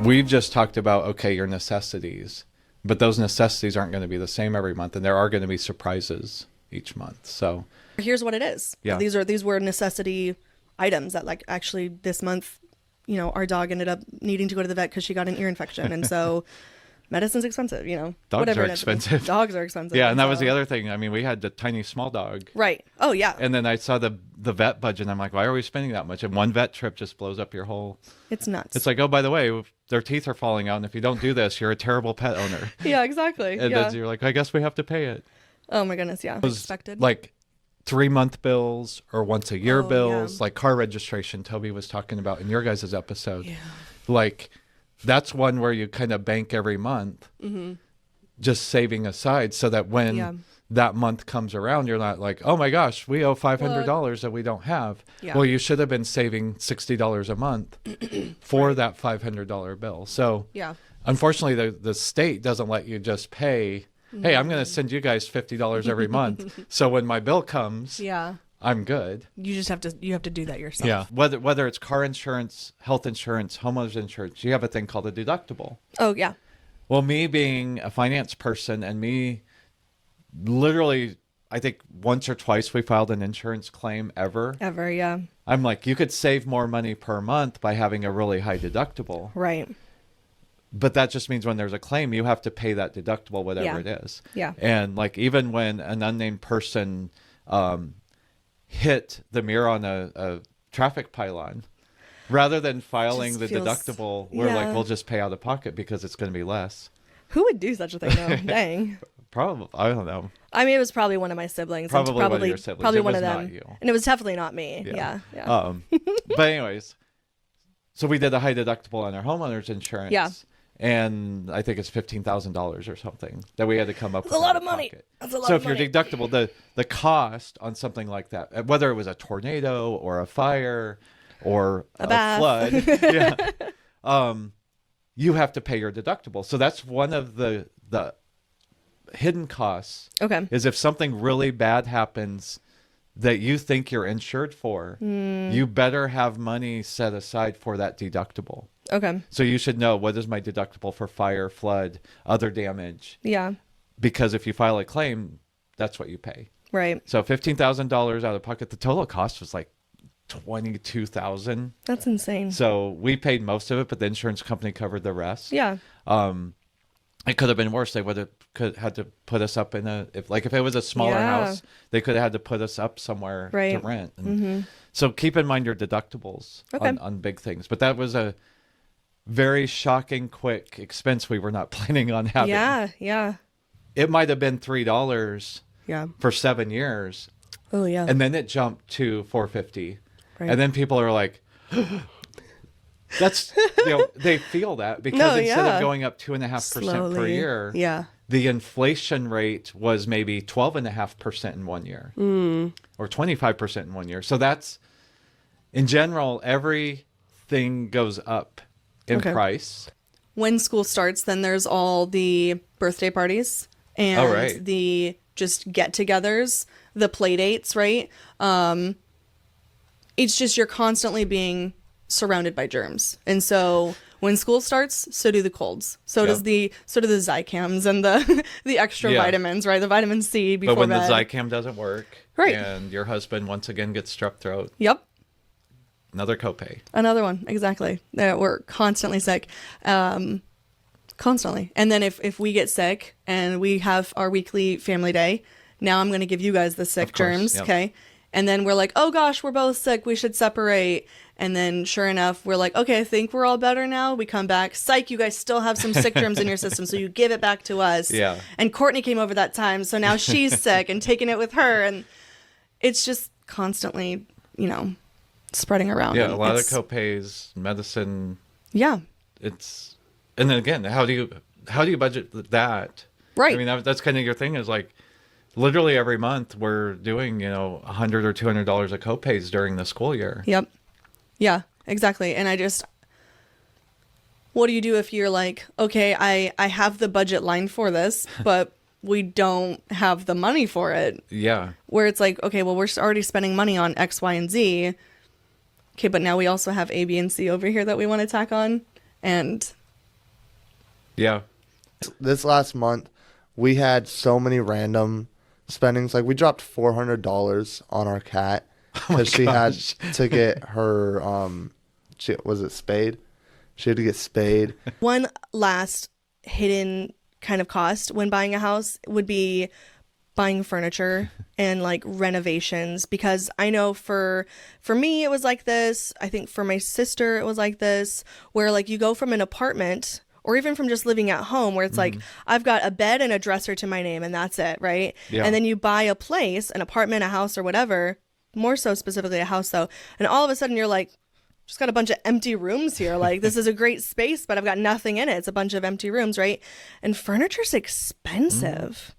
we've just talked about, okay, your necessities, but those necessities aren't going to be the same every month, and there are going to be surprises each month. So here's what it is. Yeah. These were necessity items that, like, actually this month, you know, our dog ended up needing to go to the vet because she got an ear infection, and so medicine's expensive, you know. Dogs whatever are it is. expensive. Dogs are expensive. Yeah, and that was the other thing. I mean, we had the tiny small dog. Right. Oh, yeah. And then I saw the vet budget, and I'm like, why are we spending that much? And one vet trip just blows up your whole... It's nuts. It's like, oh, by the way, their teeth are falling out, and if you don't do this, you're a terrible pet owner. Yeah, exactly. And yeah. then you're like, I guess we have to pay it. Oh, my goodness, yeah. It was Expected. like 3-month bills or once a year Oh, bills, yeah. like car registration Toby was talking about in your guys' episode. Yeah. Like, that's one where you kind of bank every month, just saving aside so that when that month comes around, you're not like, oh my gosh, we owe $500 that we don't have. Yeah. Well, you should have been saving $60 a month for that $500 bill. So Yeah. unfortunately, the state doesn't let you just pay, hey, I'm going to send you guys $50 every month. So when my bill comes, Yeah. I'm good. You just have to do that yourself. Yeah. Whether it's car insurance, health insurance, homeowners insurance, you have a thing called a deductible. Oh, yeah. Well, me being a finance person and me literally, I think once or twice we filed an insurance claim ever. Ever, yeah. I'm like, you could save more money per month by having a really high deductible. Right. But that just means when there's a claim, you have to pay that deductible, whatever it is. Yeah. And like, even when an unnamed person hit the mirror on a traffic pylon, rather than filing Just the feels- deductible, we're like, Yeah. we'll just pay out of pocket because it's going to be less. Who would do such a thing, though? Dang. Probably, I don't know. I mean, it was probably one of my siblings. and Probably one of your siblings. Probably It one was of not them. you. And it was definitely not me. Yeah. But anyways, so we did a high deductible on our homeowners insurance. Yeah. And I think it's $15,000 or something that we had to come up with. That's a lot out of money. pocket. That's a lot So of if your money. deductible, the cost on something like that, whether it was a tornado or a fire or a bath. flood, you have to pay your deductible. So that's one of the hidden costs. Okay. Is if something really bad happens that you think you're insured for, you better have money set aside for that deductible. Okay. So you should know, what is my deductible for fire, flood, other damage? Yeah. Because if you file a claim, that's what you pay. Right. So $15,000 out of pocket. The total cost was like $22,000. That's insane. So we paid most of it, but the insurance company covered the rest. Yeah. It could have been worse. They would have had to put us up in if it was a smaller Yeah. house, they could have had to put us up somewhere to Right. rent. And so keep in mind your deductibles Okay. on big things. But that was a very shocking, quick expense we were not planning on having. Yeah. Yeah. It might have been $3 Yeah. for 7 years, Oh, yeah. and then it jumped to $450, Right. and then people are like, "That's they feel that because No, instead yeah. of going up 2.5% per Slowly. year, Yeah. the inflation rate was maybe 12.5% in 1 year, or 25% in 1 year. So that's, in general, everything goes up in Okay. price. When school starts, then there's all the birthday parties and Oh, right. the just get-togethers, the play dates, right? It's just you're constantly being surrounded by germs, and so when school starts, so do the colds, so Yep. do the Zycams and the the extra Yeah. vitamins, right? The vitamin C before But when bed. the Zycam doesn't work, Right. and your husband once again gets strep throat, Yep. another copay. Another one, exactly. That we're constantly sick, constantly. And then if we get sick and we have our weekly family day, now I'm going to give you guys the sick Of course, germs, yep. okay? And then we're like, oh gosh, we're both sick. We should separate. And then sure enough, we're like, okay, I think we're all better now. We come back, psych, you guys still have some sick germs in your system, so you give it back to us. Yeah. And Courtney came over that time, so now she's sick and taking it with her, and it's just constantly, spreading around. Yeah, and a lot of it's- copays, medicine. Yeah. It's, and then again, how do you budget that? Right. I mean, that's kind of your thing, is like, literally every month we're doing, $100 or $200 of copays during the school year. Yep. Yeah, exactly. And what do you do if you're like, okay, I have the budget line for this, but we don't have the money for it? Yeah. Where it's like, okay, well, we're already spending money on X, Y, and Z. Okay, but now we also have A, B, and C over here that we want to tack on. And Yeah. This last month, we had so many random spendings. Like we dropped $400 on our cat because she had to get her was it spayed? She had to get spayed. One last hidden kind of cost when buying a house would be buying furniture and like renovations, because I know for me it was like this. I think for my sister it was like this, where like you go from an apartment or even from just living at home where it's like I've got a bed and a dresser to my name and that's it, right? Yeah. And then you buy a place, an apartment, a house or whatever, more so specifically a house though, and all of a sudden you're like, just got a bunch of empty rooms here. Like, this is a great space, but I've got nothing in it. It's a bunch of empty rooms, right? And furniture's expensive.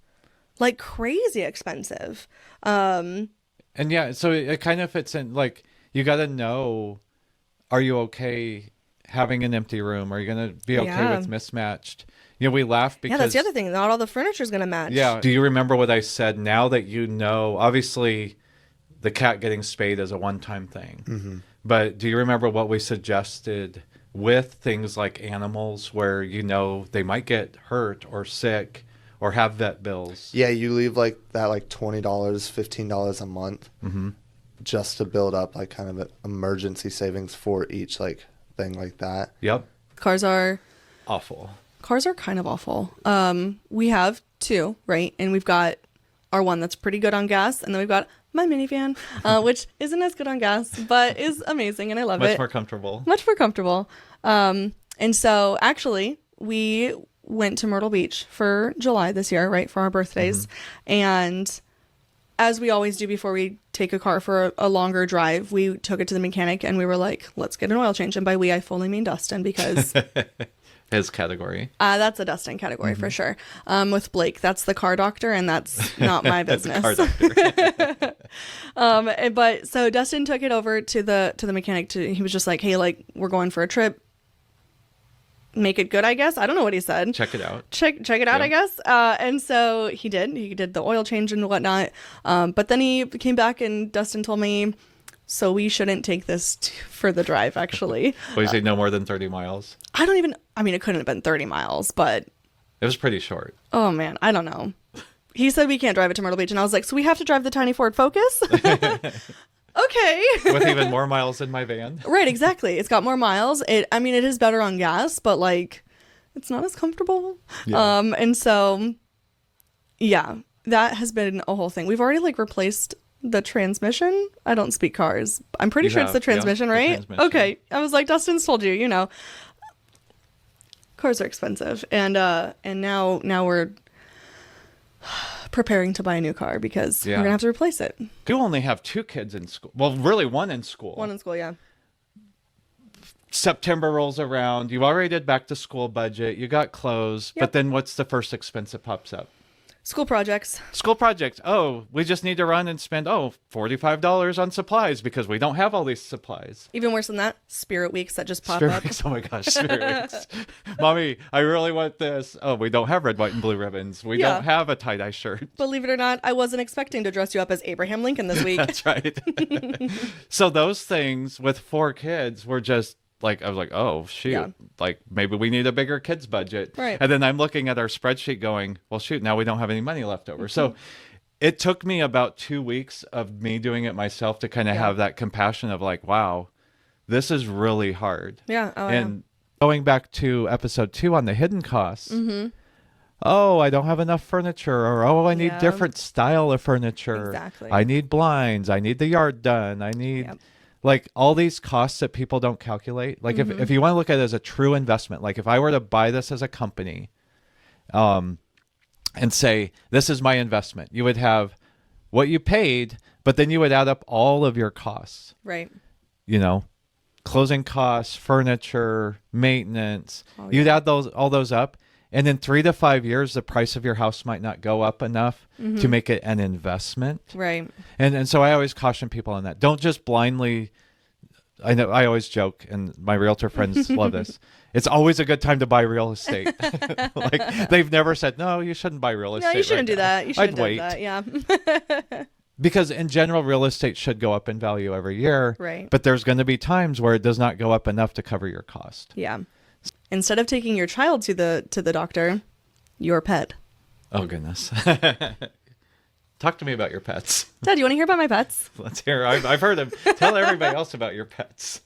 Like, crazy expensive. And yeah, so it kind of fits in, like, you got to know, are you okay having an empty room? Are you going to be okay with mismatched? You know, we laugh because... Yeah, that's the other thing. Not all the furniture's going to match. Yeah. Do you remember what I said? Now that you know, obviously, the cat getting spayed is a one-time thing. Mm-hmm. But do you remember what we suggested with things like animals where you know they might get hurt or sick or have vet bills? Yeah, you leave like that like $20, $15 a month just to build up like kind of an emergency savings for each like thing like that. Yep. Cars are awful. Cars are kind of awful. We have two, right? And we've got our one that's pretty good on gas, and then we've got my minivan, which isn't as good on gas, but is amazing, and I love it. Much more comfortable. Much more comfortable. And so, actually, we went to Myrtle Beach for July this year, right, for our birthdays. And as we always do before we take a car for a longer drive, we took it to the mechanic, and we were like, let's get an oil change. And by we, I fully mean Dustin, because... His category. That's a Dustin category for sure. With Blake, that's the car doctor, and that's not my business. Car doctor. But so Dustin took it over to the mechanic. He was just like, "Hey, like we're going for a trip. Make it good, I guess." I don't know what he said. Check it out. Check it out, I guess. And so he did. He did the oil change and whatnot. But then he came back, and Dustin told me, so we shouldn't take this for the drive, actually. Well, you say no more than 30 miles? I mean, it couldn't have been 30 miles, but... It was pretty short. Oh, man. I don't know. He said we can't drive it to Myrtle Beach, and I was like, so we have to drive the tiny Ford Focus? Okay. With even more miles in my van? Right, exactly. It's got more miles. It is better on gas, but, like, it's not as comfortable. Yeah. And so, yeah, that has been a whole thing. We've already, like, replaced... the transmission. I don't speak cars. I'm pretty sure it's the transmission, right? The transmission. Okay. I was like, Dustin's told you, you know. Cars are expensive. And now we're preparing to buy a new car because we're gonna have to replace it. You only have 2 kids in school. Well, really one in school. One in school, yeah. September rolls around. You already did back to school budget. You got clothes. Yep. But then what's the first expense that pops up? School projects. School projects. Oh, we just need to run and spend, $45 on supplies because we don't have all these supplies. Even worse than that, Spirit Weeks that just pop Spirit up. Weeks. Oh my gosh, Spirit Weeks. Mommy, I really want this. Oh, we don't have red, white, and blue ribbons. We don't have a tie-dye shirt. Believe it or not, I wasn't expecting to dress you up as Abraham Lincoln this week. That's right. So those things with 4 kids were just, like, I was like, oh, shoot, like maybe we need a bigger kids budget. Right. And then I'm looking at our spreadsheet going, well, shoot, now we don't have any money left over. So it took me about 2 weeks of me doing it myself to kind of have that compassion of like, wow, this is really hard. Yeah. Oh, and going back to episode 2 on the hidden costs. Oh, I don't have enough furniture, or I need different style of furniture. Exactly. I need blinds. I need the yard done. I need... Like all these costs that people don't calculate. Like if you want to look at it as a true investment, like if I were to buy this as a company and say, this is my investment, you would have what you paid, but then you would add up all of your costs. Right. You know, closing costs, furniture, maintenance. You'd add all those up. And in 3 to 5 years, the price of your house might not go up enough to make it an investment. Right. And so I always caution people on that. Don't just blindly, I know I always joke, and my realtor friends love this. It's always a good time to buy real estate. Like they've never said, no, you shouldn't buy real estate. No, you shouldn't do that. You shouldn't I'd do that. Yeah. Because in general, real estate should go up in value every year. Right. But there's going to be times where it does not go up enough to cover your cost. Yeah. instead of taking your child to the doctor, your pet. Oh, goodness. Talk to me about your pets. Dad, you want to hear about my pets? Let's hear. I've heard them. Tell everybody else about your pets.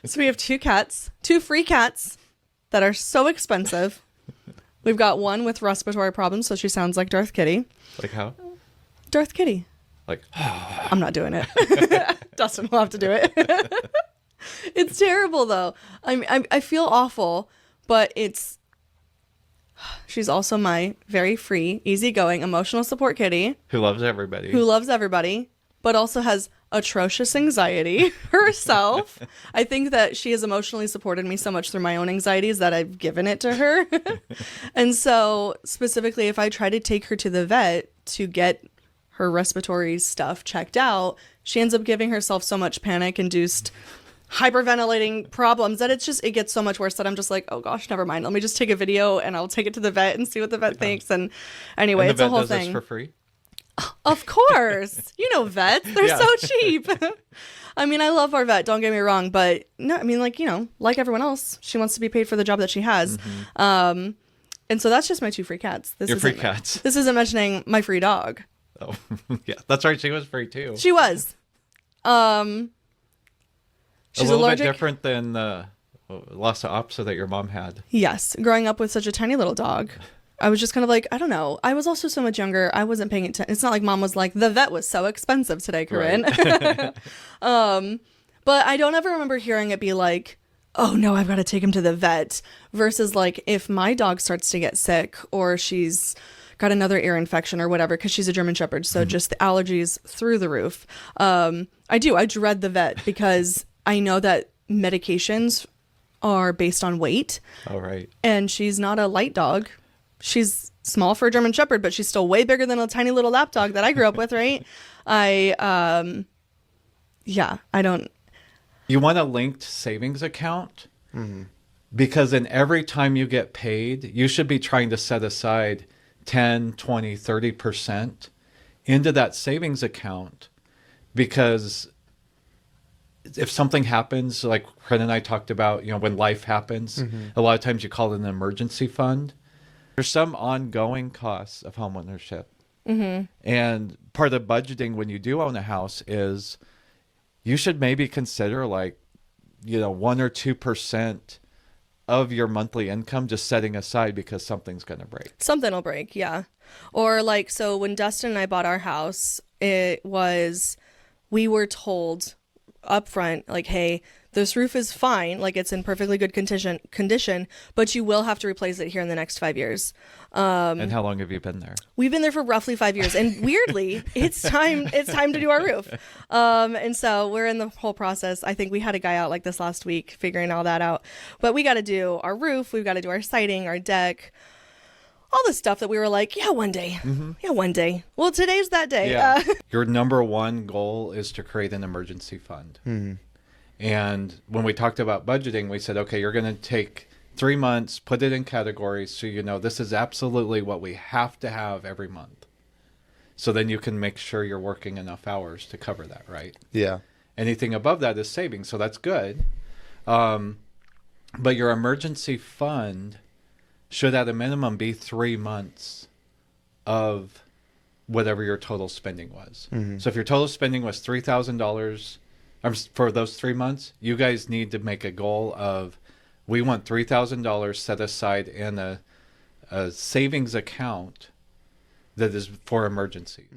So we have 2 cats, 2 free cats that are so expensive. We've got one with respiratory problems, so she sounds like Darth Kitty. Like how? Darth Kitty. Like, I'm not doing it. Dustin will have to do it. It's terrible, though. I feel awful, but she's also my very free, easygoing, emotional support kitty. who loves everybody. Who loves everybody, but also has atrocious anxiety herself. I think that she has emotionally supported me so much through my own anxieties that I've given it to her. And so specifically, if I try to take her to the vet to get her respiratory stuff checked out, she ends up giving herself so much panic-induced hyperventilating problems that it gets so much worse that I'm just like, oh gosh, never mind. Let me just take a video and I'll take it to the vet and see what the vet thinks. And anyway, and it's a whole does thing. This for free? Of course. You know vets. They're so cheap. I mean, I love our vet, don't get me wrong, but no, I mean, like, you know, like everyone else, she wants to be paid for the job that she has. And so that's just my 2 free cats. Your free cats. This isn't mentioning my free dog. Oh, yeah. That's right. She was free too. She was. She's a little allergic. bit different than the loss of opsa that your mom had. Yes. Growing up with such a tiny little dog, I was just kind of like, I don't know. I was also so much younger. I wasn't paying attention. It's not like mom was like, the vet was so expensive today, Corinne. Right. But I don't ever remember hearing it be like, oh no, I've got to take him to the vet, versus like if my dog starts to get sick or she's got another ear infection or whatever, because she's a German Shepherd. So just the allergies through the roof. I dread the vet because I know that medications are based on weight. Oh, right. And she's not a light dog. She's small for a German Shepherd, but she's still way bigger than a tiny little lap dog that I grew up with, right? I don't. You want a linked savings account? Because in every time you get paid, you should be trying to set aside 10, 20, 30% into that savings account, because if something happens, like Fred and I talked about, you know, when life happens, a lot of times you call it an emergency fund. There's some ongoing costs of homeownership. And part of budgeting when you do own a house is you should maybe consider, like, you know, 1 or 2% of your monthly income just setting aside because something's going to break. Something will break, yeah. Or like, so when Dustin and I bought our house, we were told up front, like, hey, this roof is fine, like it's in perfectly good condition, but you will have to replace it here in the next 5 years. And how long have you been there? We've been there for roughly 5 years, and weirdly, it's time to do our roof. And so we're in the whole process. I think we had a guy out like this last week figuring all that out. But we got to do our roof, we've got to do our siding, our deck, all the stuff that we were like, yeah, one day. Yeah, one day. Well, today's that day. Yeah. Your number one goal is to create an emergency fund. And when we talked about budgeting, we said, okay, you're going to take 3 months, put it in categories so you know this is absolutely what we have to have every month. So then you can make sure you're working enough hours to cover that, right? Yeah. Anything above that is savings, so that's good. But your emergency fund should at a minimum be 3 months of whatever your total spending was. So if your total spending was $3,000 for those 3 months, you guys need to make a goal of, we want $3,000 set aside in a savings account that is for emergencies.